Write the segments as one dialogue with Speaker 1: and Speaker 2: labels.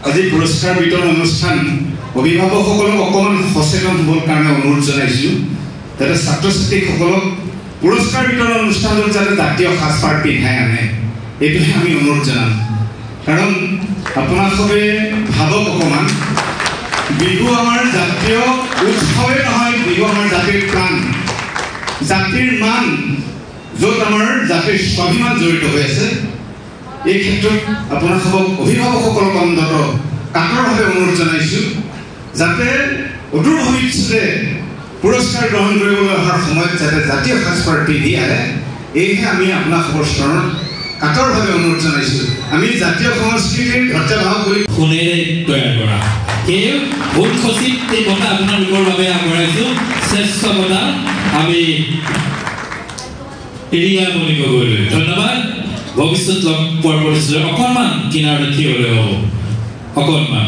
Speaker 1: আজি পুৰস্কাৰ বিতৰণ অনুষ্ঠান অভিভাৱকসকলক অকমান সচেতন হ'বৰ কাৰণে অনুৰোধ জনাইছোঁ যাতে ছাত্ৰ ছাত্ৰীসকলক পুৰস্কাৰ বিতৰণ অনুষ্ঠানত যাতে জাতীয় সাজপাৰ পিন্ধাই আনে এইটোহে আমি অনুৰোধ জনাম কাৰণ আপোনালোকে ভাবক অকমান বিহু আমাৰ জাতীয় উৎসৱে নহয় বিহু আমাৰ জাতিৰ প্ৰাণ জাতিৰ মান য'ত আমাৰ জাতিৰ স্বাভিমান জড়িত হৈ আছে এই ক্ষেত্ৰত আপোনালোকক অভিভাৱকসকলক অন্তত কাতৰভাৱে অনুৰোধ জনাইছোঁ যাতে অদূৰ ভৱিষ্যতে পুৰস্কাৰ গ্ৰহণ কৰিবলৈ অহাৰ সময়ত যাতে জাতীয় সাজপাৰ পিন্ধি আহে এইহে আমি আপোনালোকৰ চৰণত কাতৰভাৱে অনুৰোধ জনাইছোঁ আমি জাতীয় সংস্কৃতিৰ ধৰ্যাভাৱ বুলি
Speaker 2: সোণেৰে তৈয়াৰ কৰা সেই বহুত খচিত এই বঁটা আপোনালোকৰ বাবে আগবঢ়াইছোঁ শ্ৰেষ্ঠ বঁটা আমি ৰিয়া মণি গগৈলৈ ধন্যবাদ ভৱিষ্যত লগ পোৱাৰ প্ৰতিশ্ৰুতি অকণমান কিনাৰতে থিয় হ'লে হ'ব অকণমান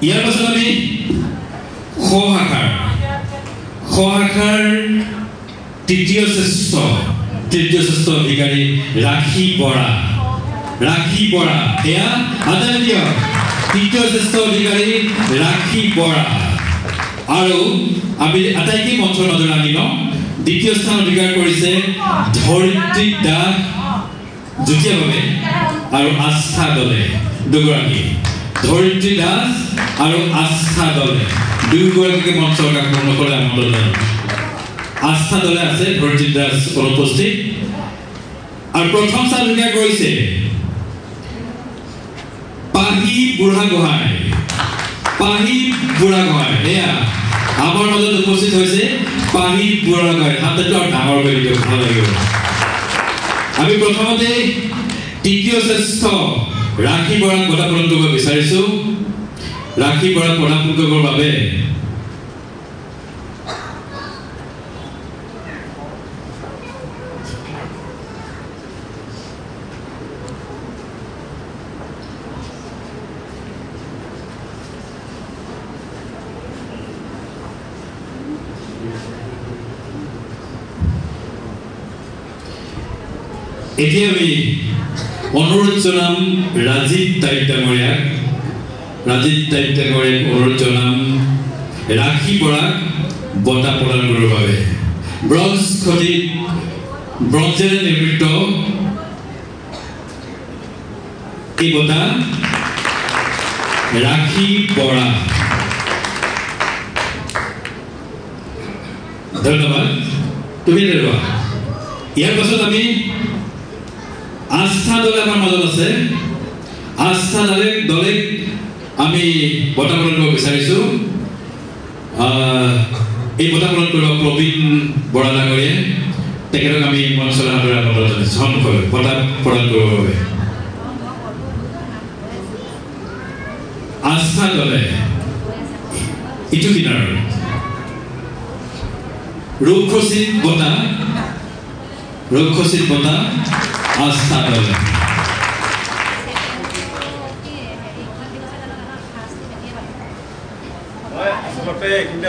Speaker 2: ইয়াৰ পাছত আমি খ শাখাৰ তৃতীয় শ্ৰেষ্ঠ অধিকাৰী ৰাখী বৰা এয়া আদৰণীয় তৃতীয় শ্ৰেষ্ঠ অধিকাৰী ৰাখী বৰা আৰু আমি আটাইকে মঞ্চৰ মাজলৈ আনি লওঁ দ্বিতীয় স্থান অধিকাৰ কৰিছে ধৰিত্ৰী দাস যুটীয়াভাৱে আৰু আস্থা দলে দুগৰাকী ধৰিত্ৰী দাস আৰু আস্থা দলে দুয়োগৰাকীকে মঞ্চৰ কাষত নকলে আমন্ত্ৰণ আস্থা দলে আছে ধৰিত্ৰী দাস অনুপস্থিত আৰু প্ৰথম স্থান অধিকাৰ কৰিছে পাহি বুঢ়াগোহাঁই এয়া আমাৰ মাজত উপস্থিত হৈছে পাহি বুঢ়াগোহাঁই হাতটো ডাঙৰ কৰি দিয়ক ভাল লাগিব আমি প্ৰথমতে তৃতীয় শ্ৰেষ্ঠ ৰাখী বৰাক বঁটা প্ৰদান কৰিব বিচাৰিছোঁ ৰাখী বৰাক বঁটা প্ৰদান কৰিবৰ বাবে এতিয়া আমি অনুৰোধ জনাম ৰাজীৱ টাইপ ডাঙৰীয়াক অনুৰোধ জনাম ৰাখী বৰাক বঁটা প্ৰদান কৰিবৰ বাবে ব্ৰঞ্জেৰে নিৰ্মিত এই বঁটা ৰাখী বৰা ধন্যবাদ তুমি লোৱা ইয়াৰ পাছত আমি আস্থা দলে আমাৰ মাজত আছে আস্থা দলে আমি বঁটা প্ৰদান কৰিব বিচাৰিছোঁ এই বঁটা প্ৰদান কৰিব প্ৰবীণ বৰা ডাঙৰীয়াই তেখেতক আমি মঞ্চলৈ হাতৰে আমন্ত্ৰণ জনাইছোঁ সন্মুখলৈ বঁটা প্ৰদান কৰিবৰ বাবে আস্থা দলে ইটো কিনাৰ ৰক্ষচিত বঁটা আস্থা দলে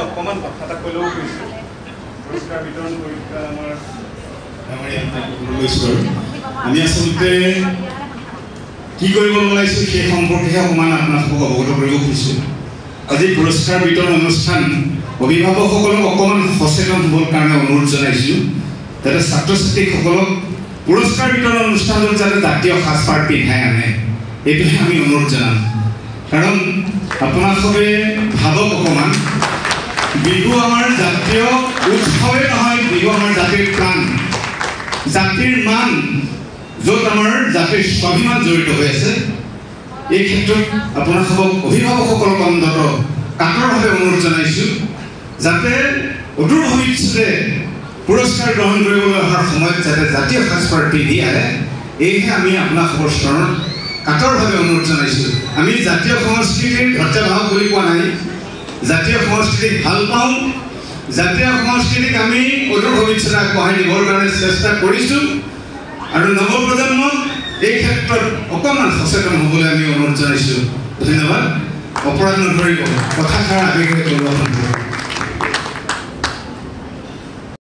Speaker 1: অকমান কথা এটা কৈলেও কৈছোঁ পুৰস্কাৰ বিতৰণ কৰি আমাৰ আমি আচলতে কি কৰিব ওলাইছোঁ সেই সম্পৰ্কেহে অকণমান আপোনালোকক অৱগত কৰিব খুজিছোঁ আজি পুৰস্কাৰ বিতৰণ অনুষ্ঠান অভিভাৱকসকলক অকণমান সচেতন হ'বৰ কাৰণে অনুৰোধ জনাইছোঁ যাতে ছাত্ৰ ছাত্ৰীসকলক পুৰস্কাৰ বিতৰণ অনুষ্ঠানত যাতে জাতীয় সাজপাৰ পিন্ধাই আনে এইটোহে আমি অনুৰোধ জনাম কাৰণ আপোনালোকে ভাবক অকণমান বিহু আমাৰ জাতীয় উৎসৱে নহয় বিহু আমাৰ জাতিৰ প্ৰাণ জাতিৰ মান য'ত আমাৰ জাতিৰ স্বাভিমান জড়িত হৈ আছে এই ক্ষেত্ৰত আপোনালোকক অভিভাৱকসকলক অন্তত কাতৰভাৱে অনুৰোধ জনাইছোঁ যাতে অদূৰ ভৱিষ্যতে পুৰস্কাৰ গ্ৰহণ কৰিবলৈ অহাৰ সময়ত যাতে জাতীয় সাজপাৰ পিন্ধি আহে এইহে আমি আপোনালোকৰ চৰণত কাতৰভাৱে অনুৰোধ জনাইছোঁ আমি জাতীয় সংস্কৃতিৰ ধৰ্যাভাৱ বুলি কোৱা নাই জাতীয় সংস্কৃতিক ভাল পাওঁ জাতীয় সংস্কৃতিক আমি অদূৰ ভৱিষ্যতে আগবঢ়াই নিবৰ কাৰণে চেষ্টা কৰিছোঁ আৰু নৱপ্ৰজন্মক এই ক্ষেত্ৰত অকণমান সচেতন হ'বলৈ আমি অনুৰোধ জনাইছোঁ ধন্যবাদ অপৰাধ নধৰিব কথাষাৰ আবেগেৰে কৰোৱা